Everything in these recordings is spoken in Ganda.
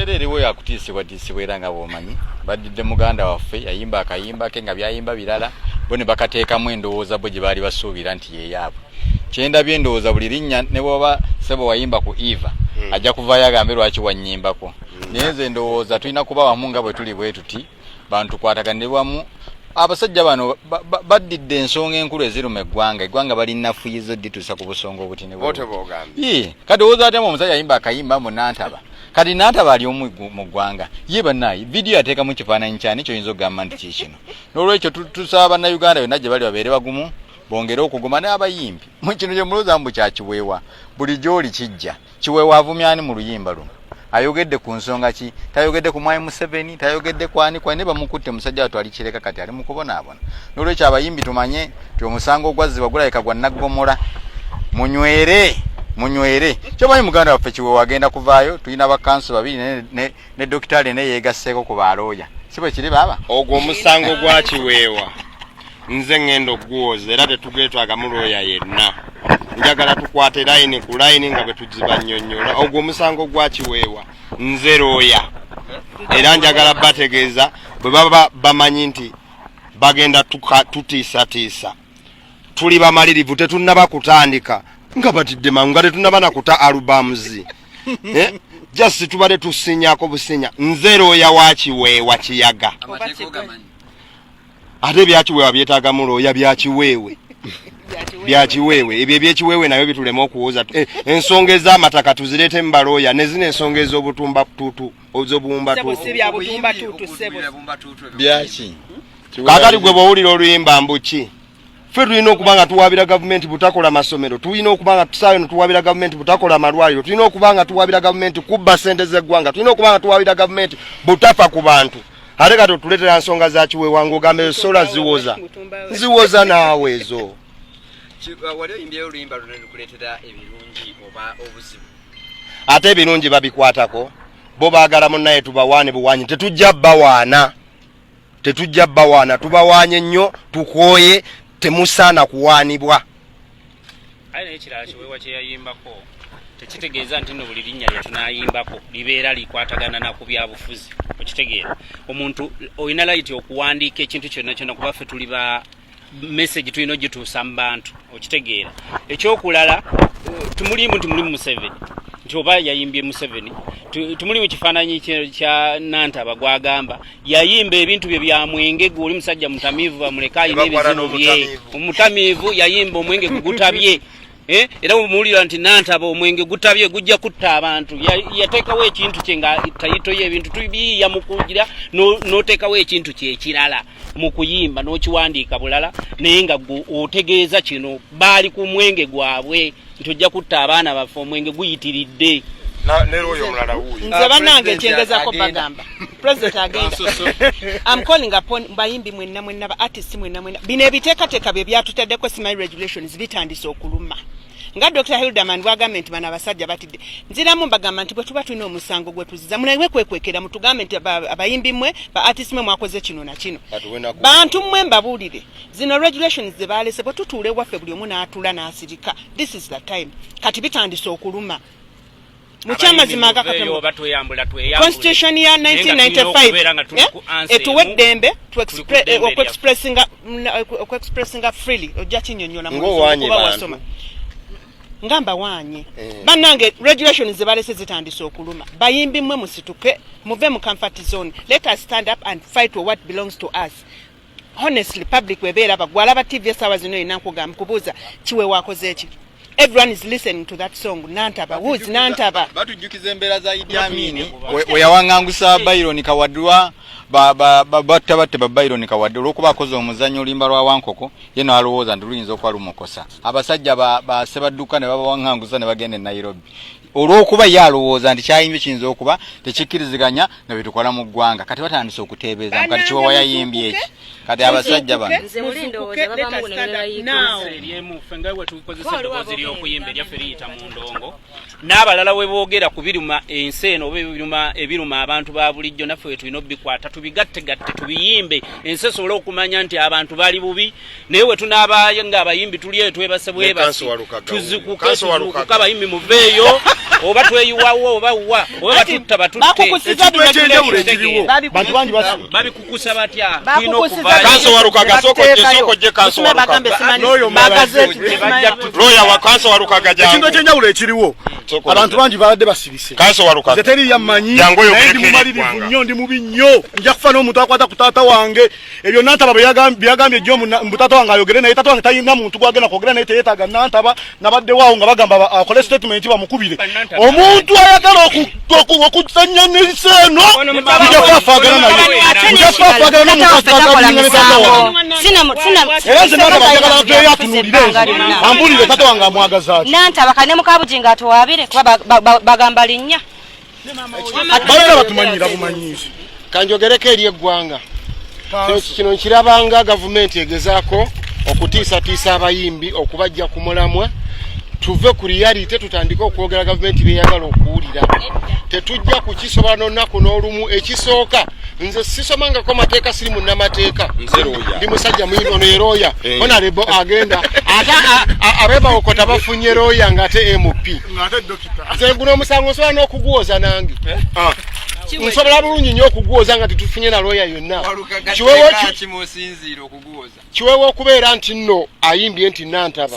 Embeera eriwo yakutiisibwa era nga bw'omanyi badidde muganda waffe yayimba akayimba ke nga byayimba birala bo ne bakateekamu endowooza bo gye baali basuubira nti yeeyaabwe. Kyendabye endowooza buli linnya ne bw'oba sebo wayimba ku Eva ajja kuvaayo agambe lwaki wannyimbako. Naye nze ndowooza tulina kuba wamu nga bwe tuli bwe tuti bantu kwataganire wamu. Abasajja bano baddidde ensonga enkulu eziruma eggwanga balinafuyizo dituusa ku busonga obutini bwe. Kati owooza atya omusajja yayimba akayimba mu Nantaba. Kati Nantaba ali omu mu ggwanga. Ye bannaye vidiyo yateekamu kifaananyi kyani ky'oyinza okugamba nti kiikino. N'olwekyo tusaba bannayuganda yonna gye bali babeere bagumu bongere okuguma n'abayimbi. Mu kino gye mulowooza mbu kya Kiweewa buli gy'oli kijja. Kiweewa avumyani mu luyimba luno. Ayogedde ku nsonga ki? Tayogedde ku Mwai Museveni, tayogedde kwani ne bamukutte musajja watwali kireka kati ali mu kubonaabona. N'olwekyo abayimbi tumanye nti omusango ogwazzibwa gulabika gwa naggomola. Munywere. Kyomanyi muganda waffe Kiweewa agenda kuvaayo, tulina bakanso babiri ne dokitaali ne yeegasseeko ku balooya. Si bwe kiri baba? Ogwo omusango gwa Kiweewa. Nze ngendo guoza era tetugeetwaga mu looya yenna. Njagala tukwate line ku line nga bwe tuziba nnyonnyola. Ogwo omusango gwa Kiweewa. Nze looya. Era njagala bategeeza bwe baba bamanyi nti bagenda tutiisa. Tuli bamalirivu tetunnaba kutandika. Nga batidde mangu nga tetunnaba nakuta albums. Just tubale tusinyako businya. Nze looya wa Kiweewa Kiyaga. Ate bya Kiweewa byetaaga mu looya bya Kiweewe. Bya Kiweewe ebyo ebyekiweewe nabyo bitulema okuwooza ensonga ez'amataka tuzireete mu balooya ne zino ensonga ez'obutumba tutu ozobumba byaki kakati gwe bw'owulira oluyimba mbuki ffe tulina okuba nga tuwaabira gavumenti butakola masomero, tulina okuba nga tusaayo ne tuwaabira gavumenti butakola malwaliro, tulina okuba nga tuwaabira gavumenti kubba ssente z'eggwanga, tulina okuba nga tuwaabira gavumenti butafa ku bantu. Ate kati otuleetera nsonga za Kiweewa ng'ogambe sola ziwoza naawe ezo. Wali oyimbyeyo oluyimba lukuleetera ebirungi oba obuzibu? Ate ebirungi babikwatako bo baagala munnaye tubawaane buwaanyi. Tetujja bbawaana tubawaanye nnyo tukooye temusaana kuwaanibwa. Aye naye kirala Kiweewa kye yayimbako tekitegeeza nti nno buli linnya lye tunaayimbako libeera likwatagana na ku byabufuzi. Okitegeera omuntu olina layiti okuwandiika ekintu kyonna kuba ffe tuli ba message tulina ogituusa mu bantu. Okitegeera ekyokulala tumulimu nti mulimu Museveni nti oba yayimbye Museveni tumuli mu kifaananyi kya Nantaba gwagamba yayimba ebintu bye bya mwenge guli musajja mutamivu bamuleka ayina ebizino bye omutamivu yayimba omwenge gugutabye era umuwulira nti Nantaba omwenge gutabye gujja kutta abantu yateekawo ekintu kye nga tayitoyo ebintu tubiyiya mu kugira n'oteekawo ekintu kye ekirala mu kuyimba n'okiwandiika bulala naye nga otegeeza kino baali ku mwenge gwabwe nti ojja kutta abaana baffe omwenge guyitiridde. Nze bannange ekyengezaako bagamba President agenda I'm calling upon bayimbi mwenna ba artists mwenna bino ebiteekateeka bye byatuteddeko Smile Regulations bitandise okuluma nga Dr. Hilderman bwagamba nti bano abasajja batidde nziramu mbagamba nti bwe tuba tulina omusango gwe tuziza munawe kwekwekera mutugambe nti abayimbi mmwe ba artists mmwe mwakoze kino na kino bantu mmwe mbabuulire zino regulations ze baalese bwe tutuule waffe buli omu n'atula n'asirika this is the time kati bitandise okuluma. Mukyamazima Constitution ya 1995 etuwe eddembe okuexpressinga freely ojja kinyonnyola kuba wasoma ngamba wanye bannange regulations ze balese zitandise okuluma bayimbi mmwe musituke muve mu comfort zone let us stand up and fight for what belongs to us. Honestly public webeera bagwala ba TV sawa zino inankugamba kubuuza Kiweewa akoze eki. Everyone is listening to that song. Nantaba. Who is Nantaba? Batujukiza embeera za Idi Amin. Weyawangangusa Byron Kawadwa batte Byron Kawadwa olwokuba akoze omuzannyo olimba lwa Wankoko ye n'alowooza nti luyinza okuba lumukosa. Abasajja ba Sebadduka ne babawangangusa ne bagenda e Nairobi. Olwokuba yalowooza nti kyayimbye kiyinza okuba tekikkiriziganya ne bye tukola mu ggwanga. Kati batandise okuteebeeza kati Kiweewa yayimbye eki. Kati abasajja bano okuyimba eryaffe liyita mu ndongo n'abalala we boogera ku biruma ensi eno oba ebiruma abantu ba bulijjo naffe we tulina obikwata tubigattegatte tubiyimbe ensi esobole okumanya nti abantu bali bubi naye we tunaabaayo ng'abayimbi tuli eyo twebase bwebasi tuzikuke abayimbi muveeyo oba tweyiwawo oba wa oba batutta batutte bantu bangi basi babikukusa batya kanso warukaga soko je kanso warukaga loya wa kanso warukaga jango ekintu ekyenjawulo ekiriwo abantu bangi baladde basirise kanso warukaga zeteri yamanyi jango yo ndi mumalirivu nnyo ndi mubi nnyo nja kufa n'omuntu akwata ku taata wange ebyo nantaba byagambye jjo mu taata wange ayogere naye taata wange tayinga muntu gwagenda kwogera naye teyeetaaga nantaba nabadde waawo nga bagamba akole statement bamukubire omuntu ayagala okuzanya n'ensi eno nja kwafaagana naye nja kwafaagana n'omuntu akalinga ne taata wange era nze nantaba ayagala abeeyo atunuulire ambulire taata wange amwagaza ati nantaba kane mukabujinga atuwaabire kuba bagamba linnya balina batumanyira bumanyizi kanjogereko eri eggwanga kino nkirabanga gavumenti egezaako okutiisatiisa abayimbi okubajja ku mulamwa tuve ku reality tutandike okwogera gavumenti byeyagala okuwulira tetujja kukisobola n'olunaku n'olumu ekisooka nze sisomangako mateeka siri munnamateeka ndi musajja muyimbi ono yerooya honorable agenda ate abebawokota bafunye rooya ng'ate mp nze guno omusango nsobola n'okuguwoza nange nsobola bulungi nnyo okuguwoza nga tetufunye na looya yonna kiweewa okubeera nti nno ayimbye nti nantaba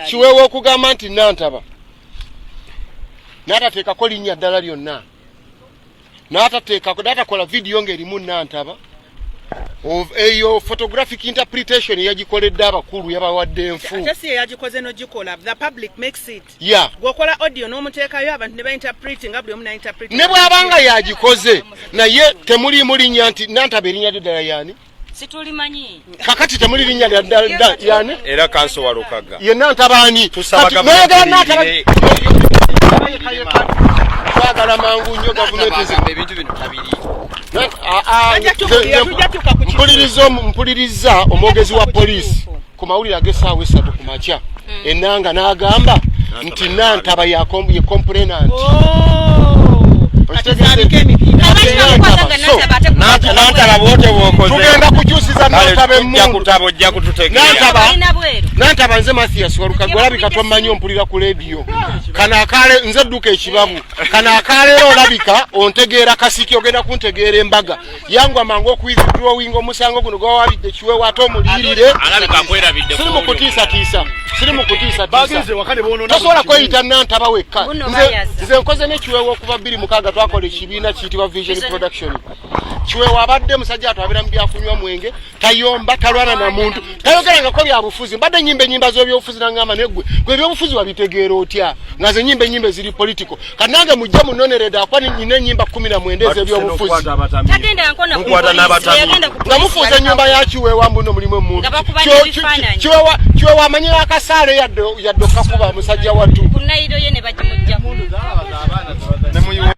kiweewa okugamba nti nantaba n'atateekako linnya ddala lyonna n'atakola vidiyo ng'erimu nantaba eyo photographic interpretation yagikoledde abakulu yabawadde enfu ne bw'abanga yagikoze naye temuliimu linnya nti nantaba erinnya ddala yani situlimanyi kakati temuli linnya ddala yani era kanso walukaga ye nantabaani twagala mangu nnyo gavumenti ebintu bino tabiri mpuliriza omwogezi wa poliisi ku mawulire ag'essaawa 3 ku makya ennanga n'agamba nti nantaba ye complainant tugenda kukyusiza nantaba emmundu nantaba nze Mathias Walukaga olabika twamanyi ompulira ku leediyo nze edduka ekibabu kano akaleero olabika ontegeera kasiki ogenda kuntegeera embaga yangu amangu okuyidrowinga omusango guno gwawabidde Kiweewa ate omuliyirire siri mu kutiisatiisa tosobola kweyita nantaba wekka nze nkoze ne Kiweewa okuva 26 twakola ekibiina kiyitibwa Vision Production Kiweewa abadde musajja atwabira mu byakunywa mwenge tayomba talwana na muntu tayogerangako byabufuzi mbadde nyimba z'ebyobufuzi nangamba neggwe gwe ebyobufuzi wabitegeera otya nga ze nyimbe ziri political kanange mujja munonerede akwa nina ennyimba 19 ez'ebyobufuzi nga mufuuza ennyumba ya Kiweewa mbuno mulimu emuntu Kiweewa amanyira akasaale yadde okakuba musajja wattu